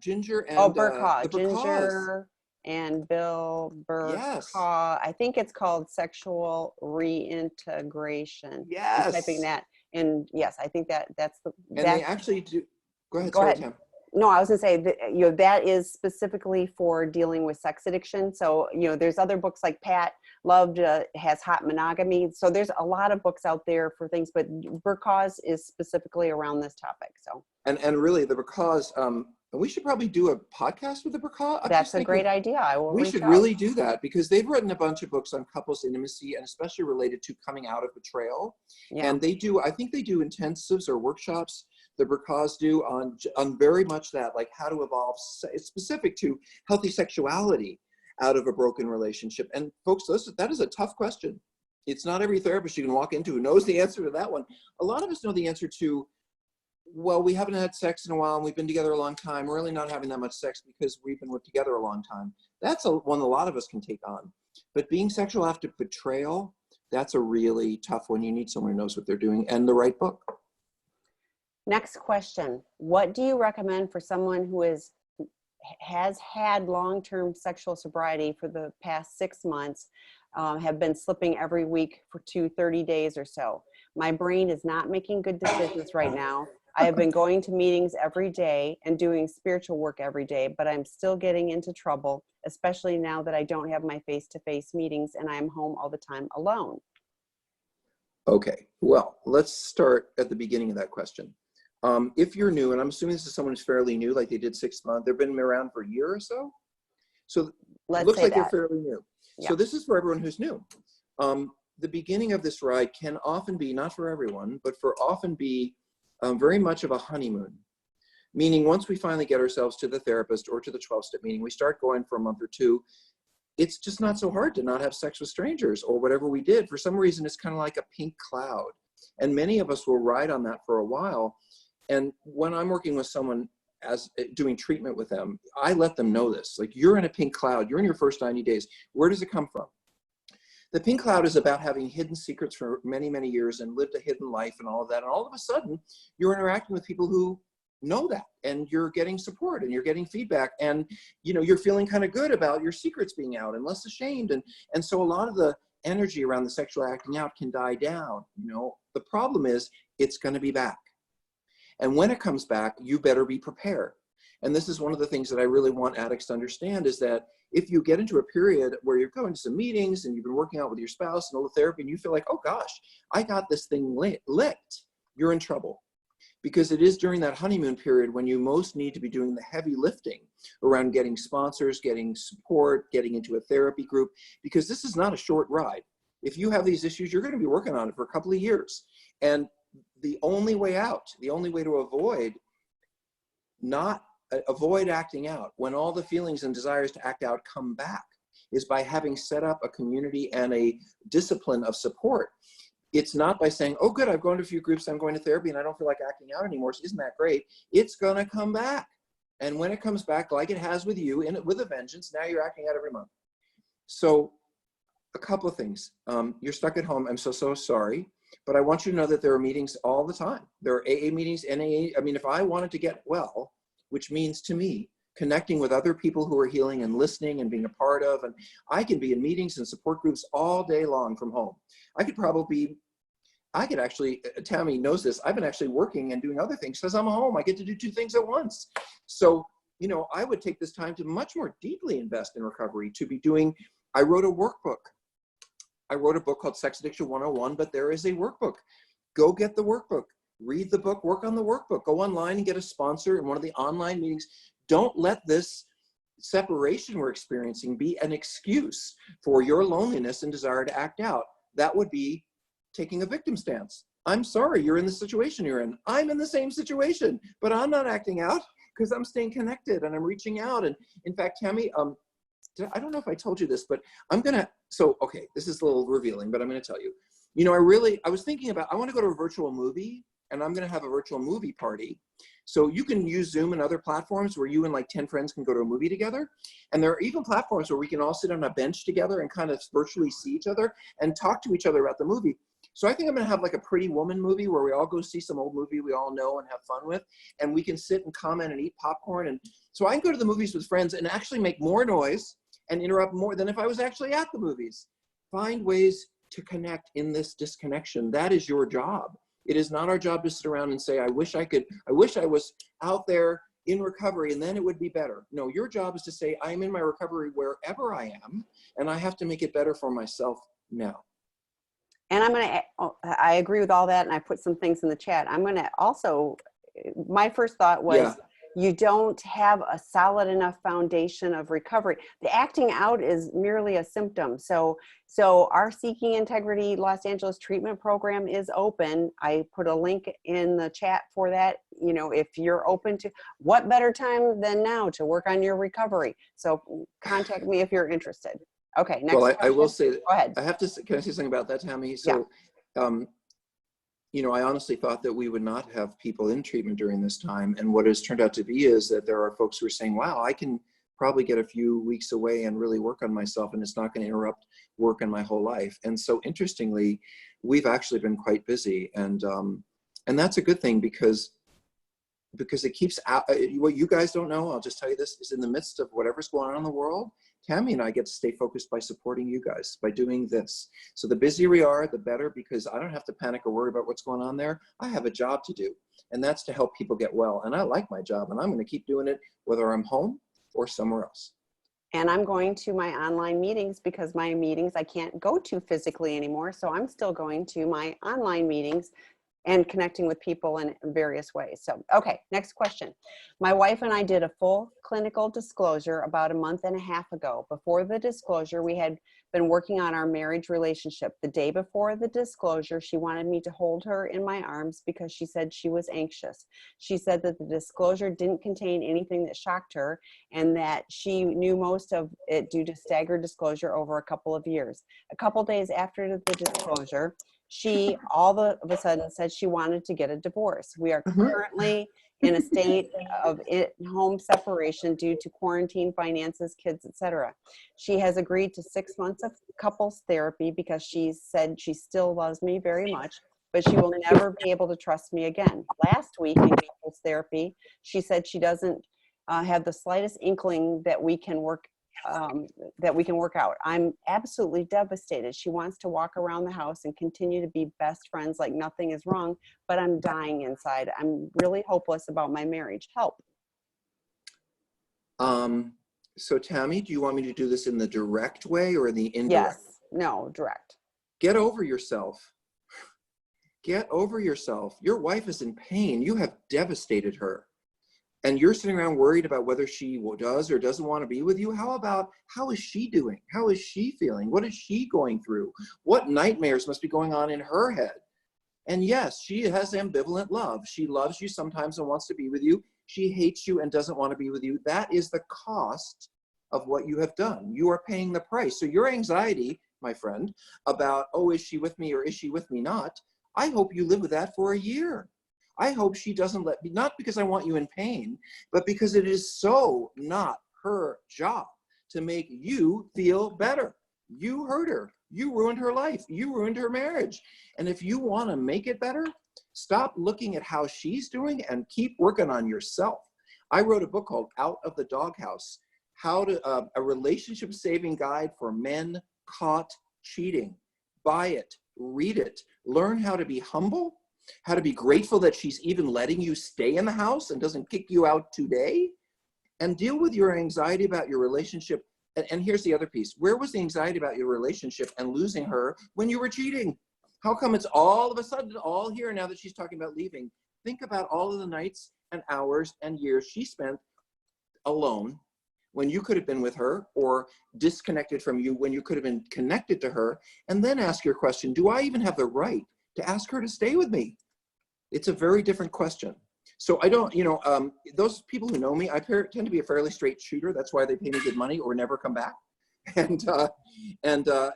Burkaw,
the
Ginger and Bill Burkaw.
Yes.
I think it's called Sexual Reintegration.
Yes.
I'm typing that, and yes, I think that's the.
And they actually do. Go ahead.
Go ahead.
Tam.
No, I was going to say that, that is specifically for dealing with sex addiction. So, there's other books like Pat Loved has Hot Monogamy. So there's a lot of books out there for things, but Burkaw's is specifically around this topic. So,
and really the Burkaw's, we should probably do a podcast with the Burkaw.
That's a great idea. I will.
We should really do that, because they've written a bunch of books on couples intimacy and especially related to coming out of betrayal. Yeah. And I think they do intensives or workshops. The Burkaws do on very much that, like how to evolve. It's specific to healthy sexuality out of a broken relationship. And folks, that is a tough question. It's not every therapist you can walk into who knows the answer to that one. A lot of us know the answer to well, we haven't had sex in a while and we've been together a long time. We're really not having that much sex because we've been together a long time. That's one a lot of us can take on. But being sexual after betrayal, that's a really tough one. You need someone who knows what they're doing and the right book.
Next question. What do you recommend for someone who has had long-term sexual sobriety for the past 6 months, have been slipping every week for 30 days or so? My brain is not making good decisions right now. I have been going to meetings every day and doing spiritual work every day, but I'm still getting into trouble, especially now that I don't have my face-to-face meetings and I'm home all the time alone.
Okay, well, let's start at the beginning of that question. If you're new, and I'm assuming this is someone who's fairly new, like they did 6 months, they've been around for a year or so. So it looks like they're fairly new. Yeah. So this is for everyone who's new. The beginning of this ride can often be, not for everyone, but often be very much of a honeymoon. Meaning once we finally get ourselves to the therapist or to the 12-step meeting, we start going for a month or two. It's just not so hard to not have sex with strangers or whatever we did. For some reason, it's kind of like a pink cloud. And many of us will ride on that for a while. And when I'm working with someone as doing treatment with them, I let them know this, like, you're in a pink cloud, you're in your first 90 days. Where does it come from? The pink cloud is about having hidden secrets for many, many years and lived a hidden life and all of that. And all of a sudden you're interacting with people who know that, and you're getting support and you're getting feedback, and you're feeling kind of good about your secrets being out and less ashamed. And so a lot of the energy around the sexual acting out can die down. The problem is it's going to be back. And when it comes back, you better be prepared. And this is one of the things that I really want addicts to understand, is that if you get into a period where you're going to some meetings and you've been working out with your spouse and all the therapy, and you feel like, oh gosh, I got this thing licked, you're in trouble. Because it is during that honeymoon period when you most need to be doing the heavy lifting around getting sponsors, getting support, getting into a therapy group, because this is not a short ride. If you have these issues, you're going to be working on it for a couple of years. And the only way out, the only way to avoid acting out when all the feelings and desires to act out come back, is by having set up a community and a discipline of support. It's not by saying, oh good, I've gone to a few groups, I'm going to therapy and I don't feel like acting out anymore, so isn't that great? It's gonna come back. And when it comes back, like it has with you, with a vengeance, now you're acting out every month. So a couple of things. You're stuck at home, I'm so sorry, but I want you to know that there are meetings all the time. There are AA meetings, NAA. I mean, if I wanted to get well, which means to me, connecting with other people who are healing and listening and being a part of, and I can be in meetings and support groups all day long from home. I could actually, Tammy knows this, I've been actually working and doing other things because I'm home. I get to do 2 things at once. So, I would take this time to much more deeply invest in recovery, to be doing, I wrote a workbook. I wrote a book called Sex Addiction 101, but there is a workbook. Go get the workbook, read the book, work on the workbook, go online and get a sponsor in one of the online meetings. Don't let this separation we're experiencing be an excuse for your loneliness and desire to act out. That would be taking a victim stance. I'm sorry you're in the situation you're in. I'm in the same situation, but I'm not acting out because I'm staying connected and I'm reaching out. And in fact, Tammy, I don't know if I told you this, but okay, this is a little revealing, but I'm going to tell you. I was thinking about, I want to go to a virtual movie, and I'm going to have a virtual movie party. So you can use Zoom and other platforms where you and like 10 friends can go to a movie together. And there are even platforms where we can all sit on a bench together and kind of virtually see each other and talk to each other about the movie. So I think I'm going to have like a Pretty Woman movie where we all go see some old movie we all know and have fun with, and we can sit and comment and eat popcorn. And so I can go to the movies with friends and actually make more noise and interrupt more than if I was actually at the movies. Find ways to connect in this disconnection. That is your job. It is not our job to sit around and say, I wish I was out there in recovery and then it would be better. No, your job is to say, I'm in my recovery wherever I am, and I have to make it better for myself now.
And I agree with all that, and I put some things in the chat. I'm going to also, my first thought was, you don't have a solid enough foundation of recovery. The acting out is merely a symptom. So our Seeking Integrity Los Angeles treatment program is open. I put a link in the chat for that. If you're open to, what better time than now to work on your recovery? So contact me if you're interested. Okay, next question.
I will say,
go ahead.
can I say something about that, Tammy? So, I honestly thought that we would not have people in treatment during this time. And what has turned out to be is that there are folks who are saying, wow, I can probably get a few weeks away and really work on myself, and it's not going to interrupt work in my whole life. And so interestingly, we've actually been quite busy. And that's a good thing because it keeps out, what you guys don't know, I'll just tell you this, is in the midst of whatever's going on in the world, Tammy and I get to stay focused by supporting you guys, by doing this. So the busier we are, the better, because I don't have to panic or worry about what's going on there. I have a job to do, and that's to help people get well. And I like my job, and I'm going to keep doing it whether I'm home or somewhere else.
And I'm going to my online meetings because my meetings I can't go to physically anymore. So I'm still going to my online meetings and connecting with people in various ways. So, okay, next question. My wife and I did a full clinical disclosure about a month and a half ago. Before the disclosure, we had been working on our marriage relationship. The day before the disclosure, she wanted me to hold her in my arms because she said she was anxious. She said that the disclosure didn't contain anything that shocked her and that she knew most of it due to staggered disclosure over a couple of years. A couple days after the disclosure, she all of a sudden said she wanted to get a divorce. We are currently in a state of home separation due to quarantine, finances, kids, etc. She has agreed to 6 months of couples therapy because she said she still loves me very much, but she will never be able to trust me again. Last week in couples therapy, she said she doesn't have the slightest inkling that we can work out. I'm absolutely devastated. She wants to walk around the house and continue to be best friends like nothing is wrong, but I'm dying inside. I'm really hopeless about my marriage. Help.
So Tammy, do you want me to do this in the direct way or in the indirect?
Yes. No, direct.
Get over yourself. Get over yourself. Your wife is in pain. You have devastated her. And you're sitting around worried about whether she does or doesn't want to be with you. How is she doing? How is she feeling? What is she going through? What nightmares must be going on in her head? And yes, she has ambivalent love. She loves you sometimes and wants to be with you. She hates you and doesn't want to be with you. That is the cost of what you have done. You are paying the price. So your anxiety, my friend, about, oh, is she with me or is she with me not? I hope you live with that for a year. I hope she doesn't let me, not because I want you in pain, but because it is so not her job to make you feel better. You hurt her. You ruined her life. You ruined her marriage. And if you want to make it better, stop looking at how she's doing and keep working on yourself. I wrote a book called Out of the Doghouse, a relationship saving guide for men caught cheating. Buy it, read it, learn how to be humble, how to be grateful that she's even letting you stay in the house and doesn't kick you out today, and deal with your anxiety about your relationship. And here's the other piece. Where was the anxiety about your relationship and losing her when you were cheating? How come it's all of a sudden all here now that she's talking about leaving? Think about all of the nights and hours and years she spent alone when you could have been with her, or disconnected from you when you could have been connected to her, and then ask your question, do I even have the right to ask her to stay with me? It's a very different question. So I don't, those people who know me, I tend to be a fairly straight shooter. That's why they pay me good money or never come back. And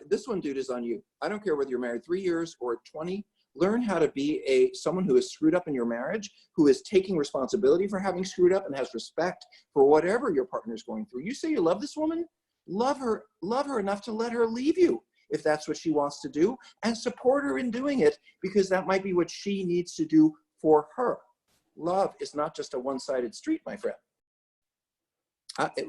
this one, dude, is on you. I don't care whether you're married 3 years or 20. Learn how to be someone who is screwed up in your marriage, who is taking responsibility for having screwed up and has respect for whatever your partner is going through. You say you love this woman, love her enough to let her leave you if that's what she wants to do, and support her in doing it, because that might be what she needs to do for her. Love is not just a one-sided street, my friend.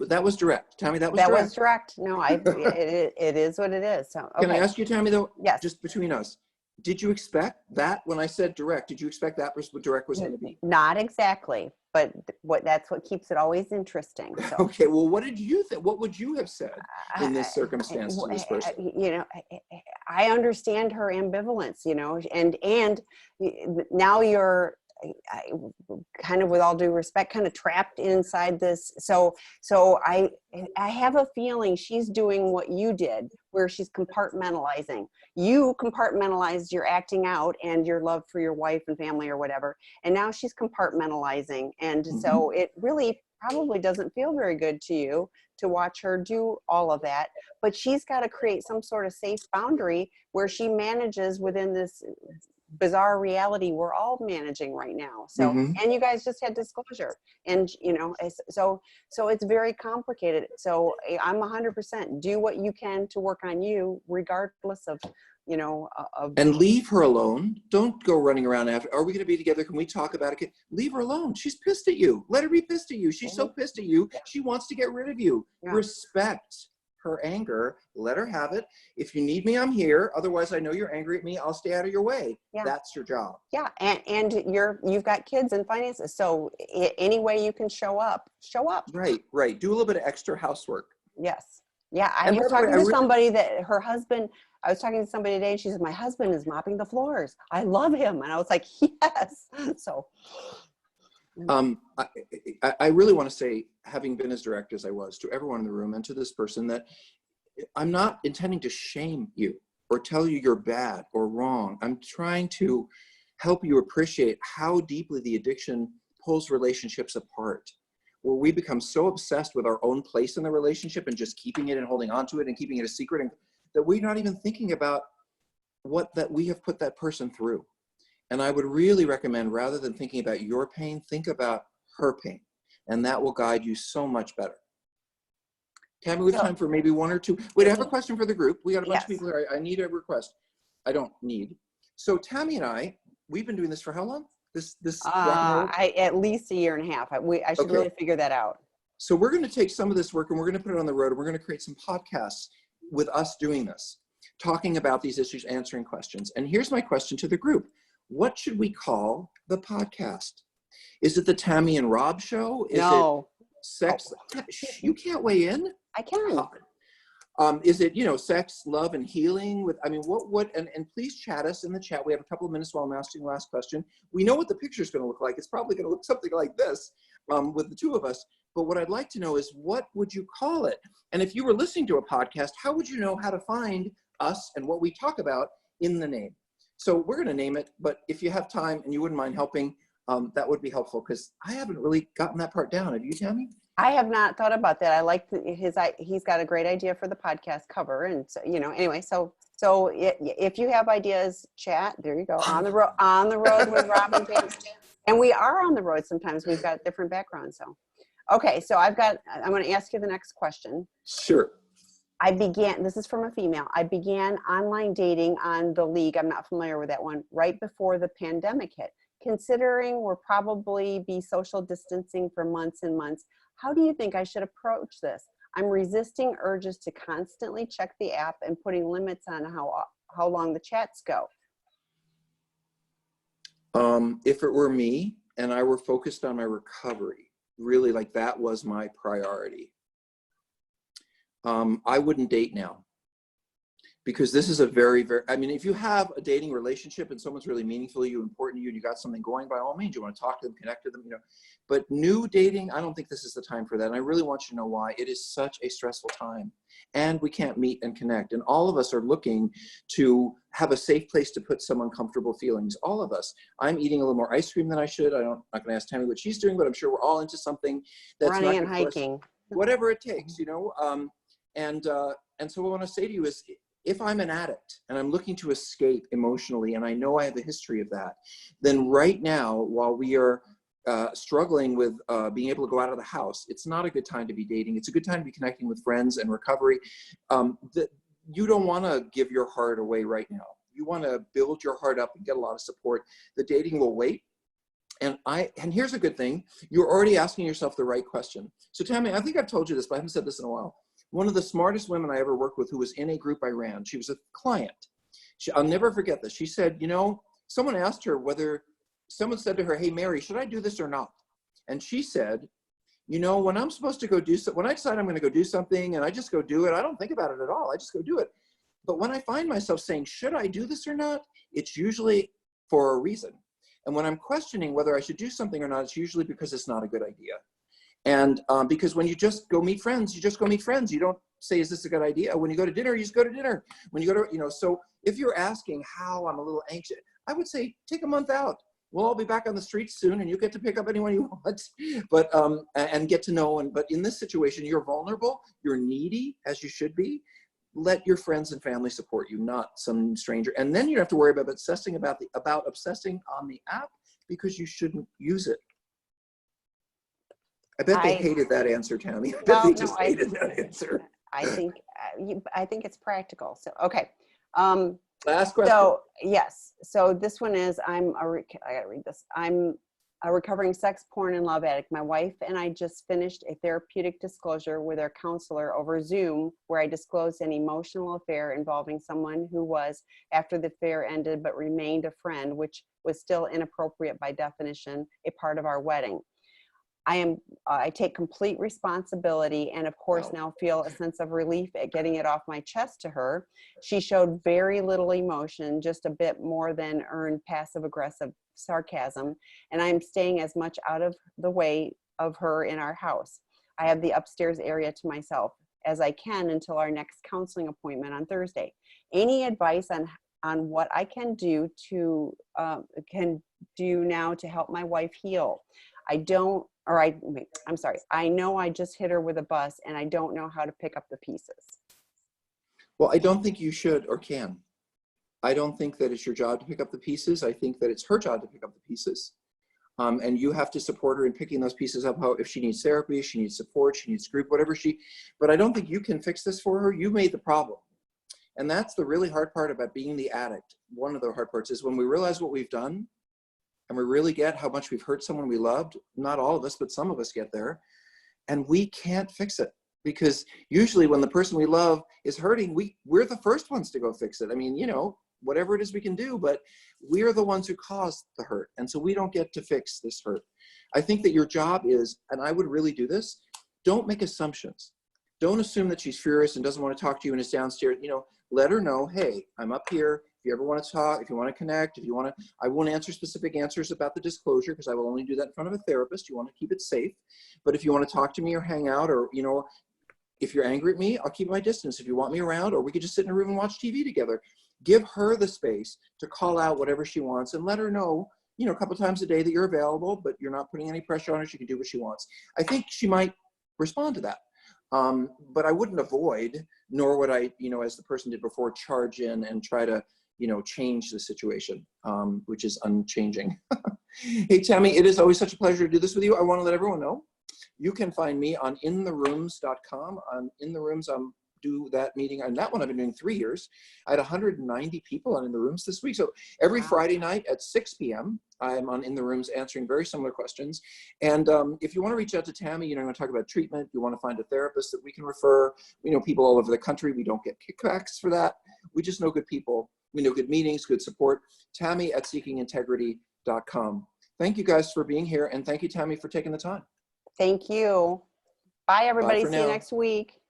That was direct. Tammy, that was direct.
That was direct. No, it is what it is. So, okay.
Can I ask you, Tammy, though?
Yes.
Just between us, did you expect that when I said direct? Did you expect that was what direct was going to be?
Not exactly, but that's what keeps it always interesting. So.
Okay, well, what did you think? What would you have said in this circumstance to this person?
I understand her ambivalence, and now you're kind of, with all due respect, kind of trapped inside this. So I have a feeling she's doing what you did, where she's compartmentalizing. You compartmentalized your acting out and your love for your wife and family or whatever, and now she's compartmentalizing. And so it really probably doesn't feel very good to you to watch her do all of that. But she's got to create some sort of safe boundary where she manages within this bizarre reality we're all managing right now. So,
Mm-hmm.
and you guys just had disclosure, and so it's very complicated. So I'm 100% do what you can to work on you, regardless of,
And leave her alone. Don't go running around after, are we going to be together? Can we talk about it? Leave her alone. She's pissed at you. Let her be pissed at you. She's so pissed at you. She wants to get rid of you.
Yeah.
Respect her anger. Let her have it. If you need me, I'm here. Otherwise, I know you're angry at me. I'll stay out of your way.
Yeah.
That's your job.
Yeah. And you've got kids and finances. So any way you can show up.
Right. Do a little bit of extra housework.
Yes. Yeah. I
And
was
by the way,
talking to somebody that her husband, I was talking to somebody today, and she said, my husband is mopping the floors. I love him. And I was like, yes. So.
I really want to say, having been as direct as I was to everyone in the room and to this person, that I'm not intending to shame you or tell you you're bad or wrong. I'm trying to help you appreciate how deeply the addiction pulls relationships apart, where we become so obsessed with our own place in the relationship and just keeping it and holding on to it and keeping it a secret, and that we're not even thinking about that we have put that person through. And I would really recommend, rather than thinking about your pain, think about her pain, and that will guide you so much better. Tammy, we have time for maybe one or two. Wait, I have a question for the group. We got a bunch of people here. I need a request. I don't need. So Tammy and I, we've been doing this for how long? This
at least a year and a half. I should really figure that out.
So we're going to take some of this work and we're going to put it on the road, and we're going to create some podcasts with us doing this, talking about these issues, answering questions. And here's my question to the group. What should we call the podcast? Is it the Tammy and Rob show? Is it sex? Oh. You can't weigh in?
I can.
Is it, sex, love, and healing? And please chat us in the chat. We have a couple of minutes while I'm asking the last question. We know what the picture is going to look like. It's probably going to look something like this with the two of us. But what I'd like to know is, what would you call it? And if you were listening to a podcast, how would you know how to find us and what we talk about in the name? So we're going to name it, but if you have time and you wouldn't mind helping, that would be helpful, because I haven't really gotten that part down. Have you, Tammy?
I have not thought about that. I like he's got a great idea for the podcast cover. And so, anyway, so if you have ideas, chat, there you go. On the road with Rob and Tammy. And we are on the road sometimes. We've got different backgrounds. So, okay. So I'm going to ask you the next question.
Sure.
This is from a female. I began online dating on the League. I'm not familiar with that one. Right before the pandemic hit. Considering we'll probably be social distancing for months and months, how do you think I should approach this? I'm resisting urges to constantly check the app and putting limits on how long the chats go.
If it were me and I were focused on my recovery, really, like, that was my priority, I wouldn't date now, because this is a very, very, if you have a dating relationship and someone's really meaningful to you, important to you, and you got something going, by all means, you want to talk to them, connect to them, but new dating, I don't think this is the time for that. And I really want you to know why. It is such a stressful time, and we can't meet and connect. And all of us are looking to have a safe place to put some uncomfortable feelings. All of us. I'm eating a little more ice cream than I should. I'm not going to ask Tammy what she's doing, but I'm sure we're all into something that's
running and hiking,
whatever it takes, And so what I want to say to you is, if I'm an addict and I'm looking to escape emotionally, and I know I have a history of that, then right now, while we are struggling with being able to go out of the house, it's not a good time to be dating. It's a good time to be connecting with friends and recovery. You don't want to give your heart away right now. You want to build your heart up and get a lot of support. The dating will wait. And here's a good thing. You're already asking yourself the right question. So Tammy, I think I've told you this, but I haven't said this in a while. One of the smartest women I ever worked with, who was in a group I ran, she was a client. I'll never forget this. She said, someone asked her someone said to her, hey, Mary, should I do this or not? And she said, when I'm supposed to go when I decide I'm going to go do something and I just go do it, I don't think about it at all. I just go do it. But when I find myself saying, should I do this or not? It's usually for a reason. And when I'm questioning whether I should do something or not, it's usually because it's not a good idea. And because when you just go meet friends, you just go meet friends. You don't say, is this a good idea? When you go to dinner, you just go to dinner. When you go to, so if you're asking how I'm a little anxious, I would say, take a month out. We'll all be back on the streets soon, and you get to pick up anyone you want, but, and get to know. But in this situation, you're vulnerable, you're needy, as you should be. let your friends and family support you, not some stranger. And then you don't have to worry about obsessing about obsessing on the app, because you shouldn't use it. I bet they hated that answer, Tammy. I bet they just hated that answer.
I think it's practical. So, okay.
Last question.
So, yes. So this one is, I gotta read this. I'm a recovering sex, porn, and love addict. My wife and I just finished a therapeutic disclosure with our counselor over Zoom, where I disclosed an emotional affair involving someone who was, after the affair ended, but remained a friend, which was still inappropriate by definition, a part of our wedding. I take complete responsibility, and of course now feel a sense of relief at getting it off my chest to her. She showed very little emotion, just a bit more than earned passive aggressive sarcasm, and I'm staying as much out of the way of her in our house. I have the upstairs area to myself as I can until our next counseling appointment on Thursday. Any advice on what I can do now to help my wife heal? I know I just hit her with a bus and I don't know how to pick up the pieces.
Well, I don't think you should or can. I don't think that it's your job to pick up the pieces. I think that it's her job to pick up the pieces. And you have to support her in picking those pieces up. If she needs therapy, she needs support, she needs group, but I don't think you can fix this for her. You made the problem. And that's the really hard part about being the addict. One of the hard parts is when we realize what we've done, and we really get how much we've hurt someone we loved. Not all of us, but some of us get there. And we can't fix it, because usually when the person we love is hurting, we're the first ones to go fix it. I mean, whatever it is we can do, but we're the ones who caused the hurt. And so we don't get to fix this hurt. I think that your job is, and I would really do this, don't make assumptions. Don't assume that she's furious and doesn't want to talk to you and is downstairs. Let her know, hey, I'm up here. If you ever want to talk, if you want to connect, I won't answer specific answers about the disclosure, because I will only do that in front of a therapist. You want to keep it safe. But if you want to talk to me or hang out, or, if you're angry at me, I'll keep my distance. If you want me around, or we could just sit in a room and watch TV together. Give her the space to call out whatever she wants, and let her know, a couple times a day that you're available, but you're not putting any pressure on her. She can do what she wants. I think she might respond to that. But I wouldn't avoid, nor would I, as the person did before, charge in and try to, change the situation, which is unchanging. Hey, Tammy, it is always such a pleasure to do this with you. I want to let everyone know, you can find me on intherooms.com. On In the Rooms, do that meeting, and that one I've been doing 3 years. I had 190 people on In the Rooms this week. So every Friday night at 6 p.m., I'm on In the Rooms answering very similar questions. And if you want to reach out to Tammy, you want to talk about treatment, you want to find a therapist that we can refer, we know people all over the country. We don't get kickbacks for that. We just know good people. We know good meetings, good support. Tammy at seekingintegrity.com. Thank you guys for being here. And thank you, Tammy, for taking the time.
Thank you. Bye, everybody. See you next week.